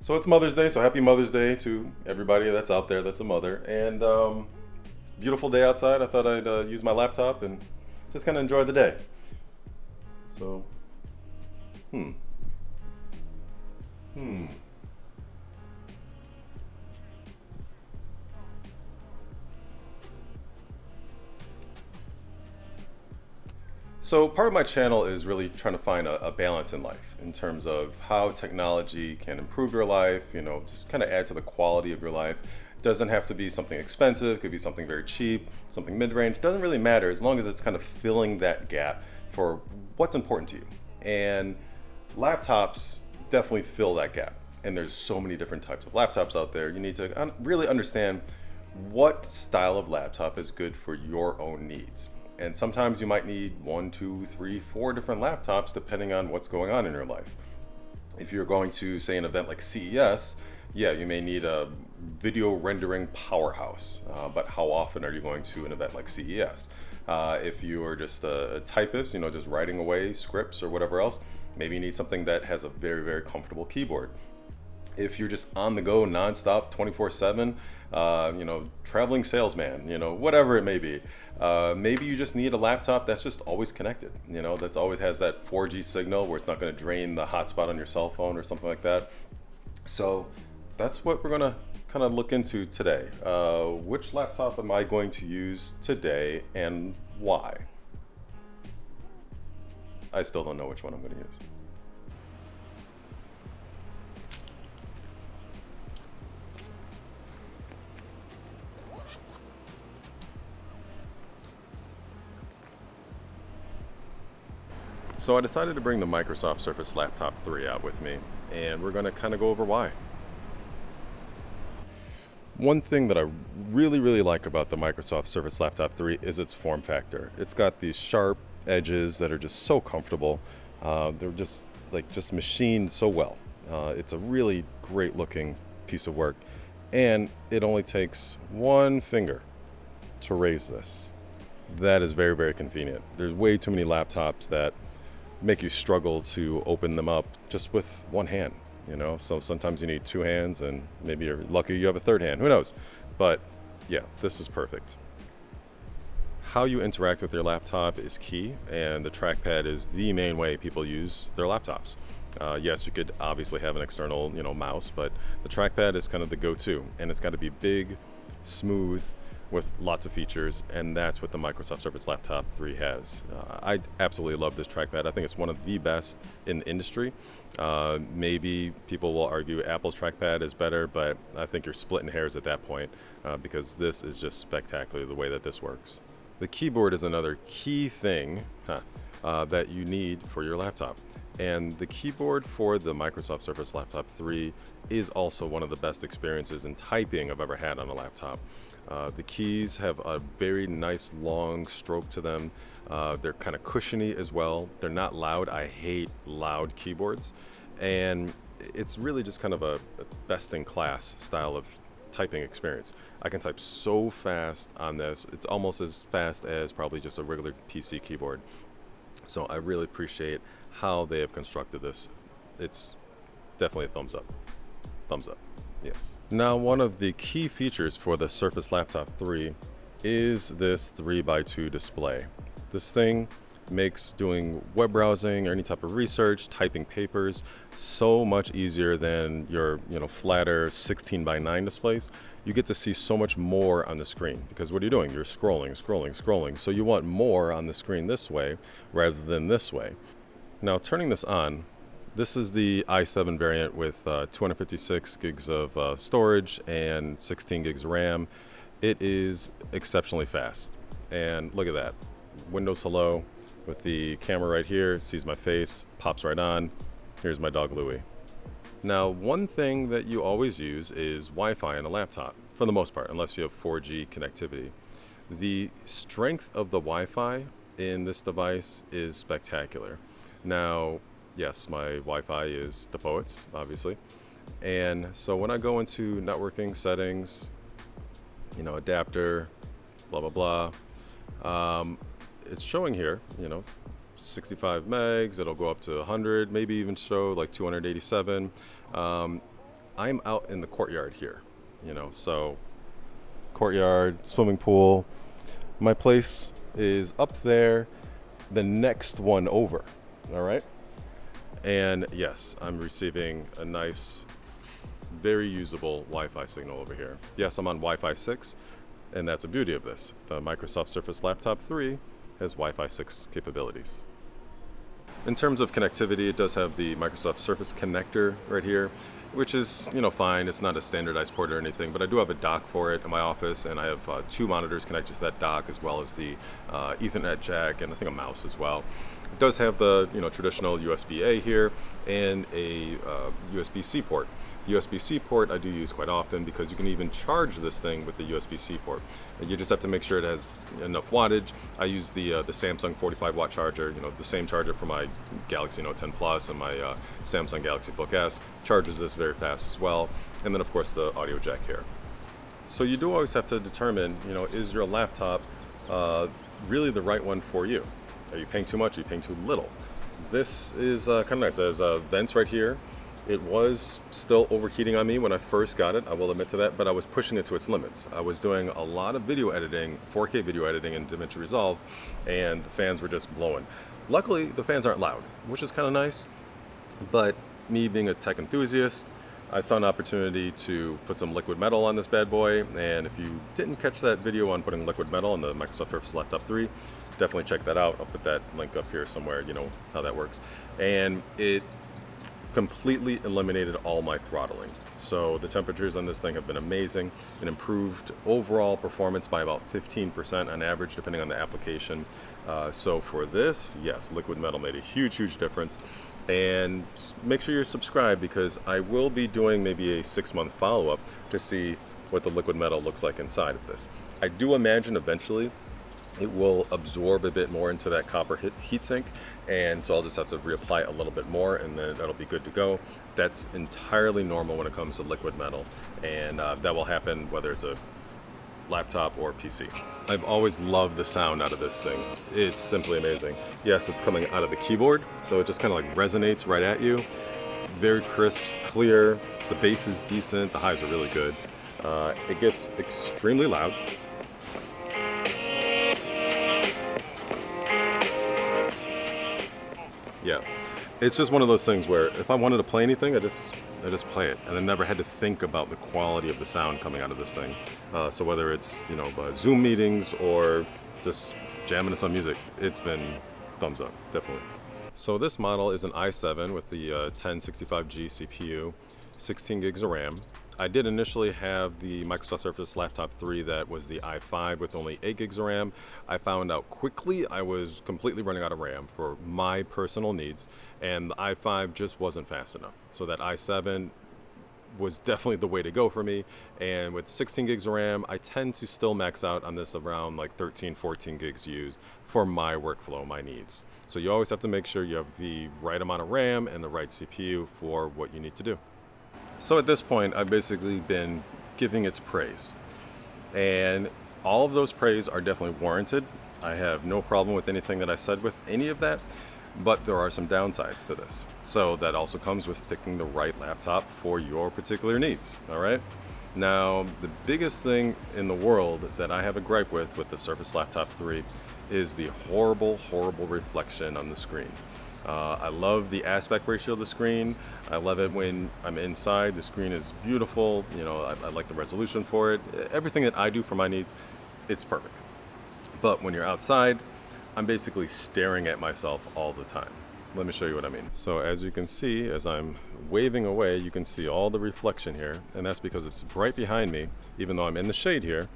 So it's Mother's Day, so happy Mother's Day to everybody that's out there that's a mother. And it's a beautiful day outside. I thought I'd use my laptop and just kind of enjoy the day. So, hmm, hmm. So part of my channel is really trying to find a balance in life in terms of how technology can improve your life, just kind of add to the quality of your life. Doesn't have to be something expensive, could be something very cheap, something mid-range, doesn't really matter as long as it's kind of filling that gap for what's important to you. And laptops definitely fill that gap. And there's so many different types of laptops out there. You need to really understand what style of laptop is good for your own needs. And sometimes you might need one, two, three, four different laptops depending on what's going on in your life. If you're going to, say, an event like CES, yeah, you may need a video rendering powerhouse. But how often are you going to an event like CES? If you are just a typist, just writing away scripts or whatever else, maybe you need something that has a very, very comfortable keyboard. If you're just on the go nonstop 24/7, traveling salesman, whatever it may be, maybe you just need a laptop that's just always connected, that's always has that 4G signal where it's not going to drain the hotspot on your cell phone or something like that. So that's what we're going to kind of look into today. Which laptop am I going to use today and why? I still don't know which one I'm going to use. So I decided to bring the Microsoft Surface Laptop 3 out with me, and we're going to kind of go over why. One thing that I really, really like about the Microsoft Surface Laptop 3 is its form factor. It's got these sharp edges that are just so comfortable. They're just machined so well. It's a really great looking piece of work, and it only takes one finger to raise this. That is very, very convenient. There's way too many laptops that make you struggle to open them up just with one hand, so sometimes you need two hands, and maybe you're lucky you have a third hand, who knows. But yeah, this is perfect. How you interact with your laptop is key, and the trackpad is the main way people use their laptops. Yes, you could obviously have an external mouse, but the trackpad is kind of the go-to, and it's got to be big, smooth, with lots of features, and that's what the Microsoft Surface Laptop 3 has. I absolutely love this trackpad. I think it's one of the best in the industry. Maybe people will argue Apple's trackpad is better, but I think you're splitting hairs at that point because this is just spectacular the way that this works. The keyboard is another key thing that you need for your laptop. And the keyboard for the Microsoft Surface Laptop 3 is also one of the best experiences in typing I've ever had on a laptop. The keys have a very nice long stroke to them. They're kind of cushiony as well. They're not loud. I hate loud keyboards. And it's really just kind of a best in class style of typing experience. I can type so fast on this. It's almost as fast as probably just a regular PC keyboard. So I really appreciate how they have constructed this. It's definitely a thumbs up. Thumbs up. Yes. Now, one of the key features for the Surface Laptop 3 is this 3x2 display. This thing makes doing web browsing or any type of research, typing papers, so much easier than your flatter 16:9 displays. You get to see so much more on the screen because what are you doing? You're scrolling. So you want more on the screen this way rather than this way. Now, turning this on, this is the i7 variant with 256 gigs of storage and 16 gigs of RAM. It is exceptionally fast. And look at that. Windows Hello with the camera right here. It sees my face, pops right on. Here's my dog Louie. Now, one thing that you always use is Wi-Fi on a laptop, for the most part, unless you have 4G connectivity. The strength of the Wi-Fi in this device is spectacular. Now, yes, my Wi-Fi is the poets, obviously. And so when I go into networking settings, adapter, blah, blah, blah, it's showing here, 65 megs, it'll go up to 100, maybe even show like 287. I'm out in the courtyard here, so courtyard, swimming pool. My place is up there, the next one over, all right? And yes, I'm receiving a nice, very usable Wi-Fi signal over here. Yes, I'm on Wi-Fi 6, and that's the beauty of this. The Microsoft Surface Laptop 3 has Wi-Fi 6 capabilities. In terms of connectivity, it does have the Microsoft Surface connector right here, which is, fine. It's not a standardized port or anything, but I do have a dock for it in my office, and I have 2 monitors connected to that dock, as well as the Ethernet jack, and I think a mouse as well. It does have the, traditional USB-A here and a USB-C port. The USB-C port I do use quite often because you can even charge this thing with the USB-C port. And you just have to make sure it has enough wattage. I use the Samsung 45 watt charger, the same charger for my Galaxy Note 10 Plus and my Samsung Galaxy Book S. Charges this very fast as well. And then of course the audio jack here. So you do always have to determine, is your laptop really the right one for you? Are you paying too much? Are you paying too little? This is kind of nice. There's vents right here. It was still overheating on me when I first got it, I will admit to that, but I was pushing it to its limits. I was doing a lot of video editing, 4K video editing in DaVinci Resolve, and the fans were just blowing. Luckily, the fans aren't loud, which is kind of nice, but me being a tech enthusiast, I saw an opportunity to put some liquid metal on this bad boy, and if you didn't catch that video on putting liquid metal on the Microsoft Surface Laptop 3, definitely check that out. I'll put that link up here somewhere, how that works. And it completely eliminated all my throttling. So the temperatures on this thing have been amazing. It improved overall performance by about 15% on average, depending on the application. So for this, yes, liquid metal made a huge difference. And make sure you're subscribed because I will be doing maybe a 6-month follow-up to see what the liquid metal looks like inside of this. I do imagine eventually it will absorb a bit more into that copper heatsink, and so I'll just have to reapply a little bit more and then that'll be good to go. That's entirely normal when it comes to liquid metal, and that will happen whether it's a laptop or PC. I've always loved the sound out of this thing. It's simply amazing. Yes, it's coming out of the keyboard, so it just kind of like resonates right at you. Very crisp, clear, the bass is decent, the highs are really good. It gets extremely loud. Yeah, it's just one of those things where if I wanted to play anything, I just play it, and I never had to think about the quality of the sound coming out of this thing. So whether it's Zoom meetings or just jamming to some music, it's been thumbs up, definitely. So this model is an i7 with the 1065G CPU, 16 gigs of RAM. I did initially have the Microsoft Surface Laptop 3 that was the i5 with only 8 gigs of RAM. I found out quickly I was completely running out of RAM for my personal needs, and the i5 just wasn't fast enough. So that i7 was definitely the way to go for me, and with 16 gigs of RAM, I tend to still max out on this around like 13, 14 gigs used for my workflow, my needs. So you always have to make sure you have the right amount of RAM and the right CPU for what you need to do. So at this point, I've basically been giving its praise, and all of those praise are definitely warranted. I have no problem with anything that I said with any of that, but there are some downsides to this. So that also comes with picking the right laptop for your particular needs, all right? Now, the biggest thing in the world that I have a gripe with the Surface Laptop 3 is the horrible reflection on the screen. I love the aspect ratio of the screen. I love it when I'm inside. The screen is beautiful. I like the resolution for it. Everything that I do for my needs, it's perfect. But when you're outside, I'm basically staring at myself all the time. Let me show you what I mean. So as you can see, as I'm waving away, you can see all the reflection here, and that's because it's right behind me, even though I'm in the shade here.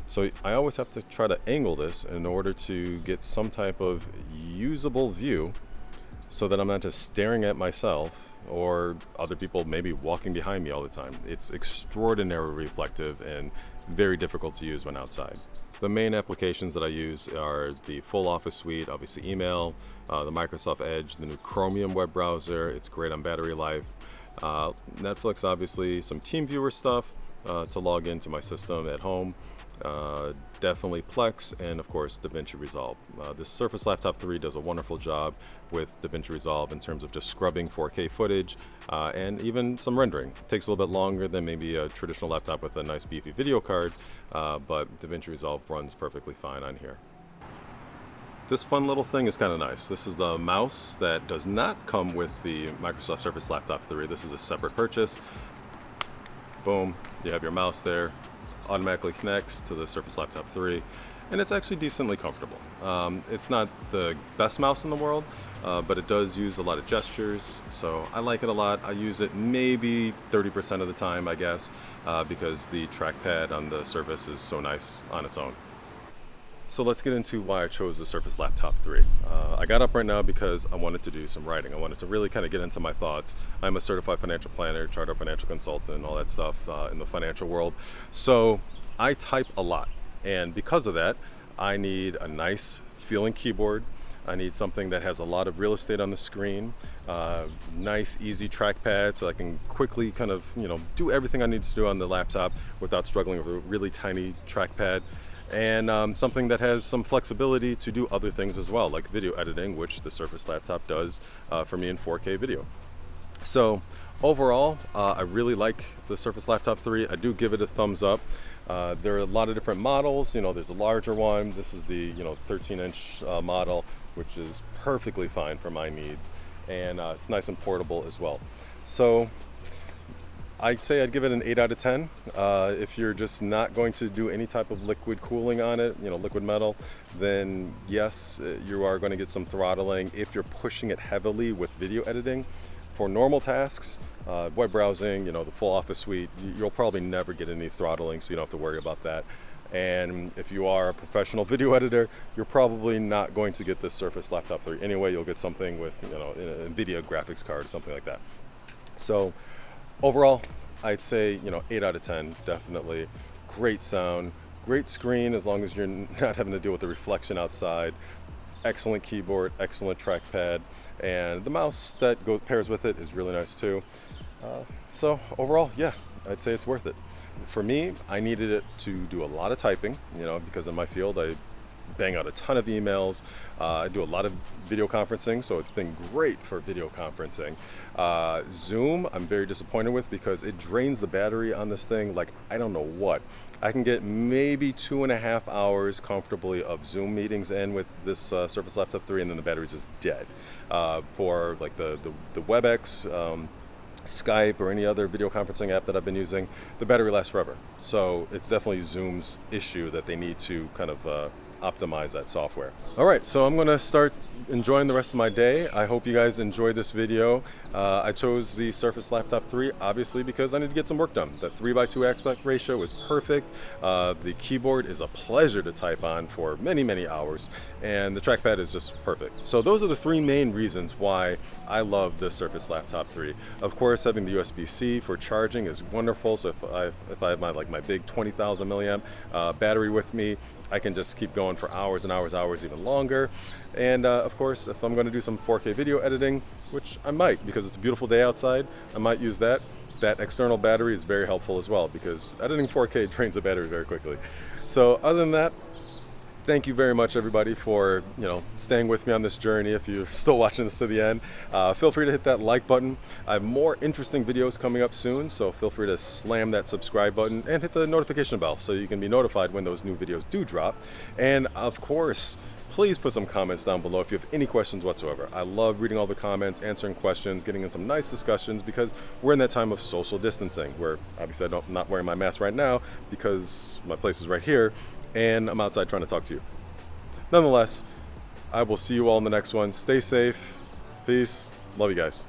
So I always have to try to angle this in order to get some type of usable view so that I'm not just staring at myself or other people maybe walking behind me all the time. It's extraordinarily reflective and very difficult to use when outside. The main applications that I use are the full Office suite, obviously email, the Microsoft Edge, the new Chromium web browser. It's great on battery life. Netflix, obviously, some TeamViewer stuff to log into my system at home. definitely Plex, and of course DaVinci Resolve. This Surface Laptop 3 does a wonderful job with DaVinci Resolve in terms of just scrubbing 4K footage and even some rendering. It takes a little bit longer than maybe a traditional laptop with a nice beefy video card, but DaVinci Resolve runs perfectly fine on here. This fun little thing is kind of nice. This is the mouse that does not come with the Microsoft Surface Laptop 3. This is a separate purchase. Boom, you have your mouse there, automatically connects to the Surface Laptop 3, and it's actually decently comfortable. It's not the best mouse in the world, but it does use a lot of gestures, so I like it a lot. I use it maybe 30% of the time, I guess, because the trackpad on the Surface is so nice on its own. So let's get into why I chose the Surface Laptop 3. I got up right now because I wanted to do some writing. I wanted to really kind of get into my thoughts. I'm a certified financial planner, chartered financial consultant, all that stuff in the financial world. So I type a lot. And because of that, I need a nice feeling keyboard. I need something that has a lot of real estate on the screen, nice, easy trackpad so I can quickly kind of, do everything I need to do on the laptop without struggling with a really tiny trackpad. And something that has some flexibility to do other things as well, like video editing, which the Surface Laptop does for me in 4K video. So overall, I really like the Surface Laptop 3. I do give it a thumbs up. There are a lot of different models. There's a larger one. This is the 13-inch model, which is perfectly fine for my needs, and it's nice and portable as well. So I'd say I'd give it an 8 out of 10. If you're just not going to do any type of liquid cooling on it, liquid metal, then yes, you are going to get some throttling if you're pushing it heavily with video editing. For normal tasks, web browsing, the full Office suite, you'll probably never get any throttling, so you don't have to worry about that. And if you are a professional video editor, you're probably not going to get this Surface Laptop 3 anyway. You'll get something with, an NVIDIA graphics card or something like that. So overall, I'd say, 8 out of 10, definitely. Great sound, great screen as long as you're not having to deal with the reflection outside. Excellent keyboard, excellent trackpad, and the mouse that pairs with it is really nice too. So overall, yeah, I'd say it's worth it. For me, I needed it to do a lot of typing, because in my field I bang out a ton of emails. I do a lot of video conferencing, so it's been great for video conferencing. Zoom, I'm very disappointed with because it drains the battery on this thing like I don't know what. I can get maybe 2.5 hours comfortably of Zoom meetings in with this Surface Laptop 3, and then the battery's just dead. For like the WebEx, Skype, or any other video conferencing app that I've been using, the battery lasts forever. So it's definitely Zoom's issue that they need to kind of optimize that software. All right, so I'm gonna start enjoying the rest of my day. I hope you guys enjoyed this video. I chose the Surface Laptop 3 obviously because I need to get some work done. The 3:2 aspect ratio is perfect. The keyboard is a pleasure to type on for many, many hours, and the trackpad is just perfect. So those are the three main reasons why I love the Surface Laptop 3. Of course, having the USB-C for charging is wonderful. So if I have my big 20,000 milliamp battery with me, I can just keep going for hours and hours, even longer. And of course, if I'm going to do some 4K video editing, which I might because it's a beautiful day outside, I might use that. That external battery is very helpful as well because editing 4K drains the battery very quickly. So other than that, thank you very much, everybody, for staying with me on this journey. If you're still watching this to the end, feel free to hit that like button. I have more interesting videos coming up soon, so feel free to slam that subscribe button and hit the notification bell so you can be notified when those new videos do drop. And of course, please put some comments down below if you have any questions whatsoever. I love reading all the comments, answering questions, getting in some nice discussions because we're in that time of social distancing where obviously I'm not wearing my mask right now because my place is right here and I'm outside trying to talk to you. Nonetheless, I will see you all in the next one. Stay safe. Peace. Love you guys.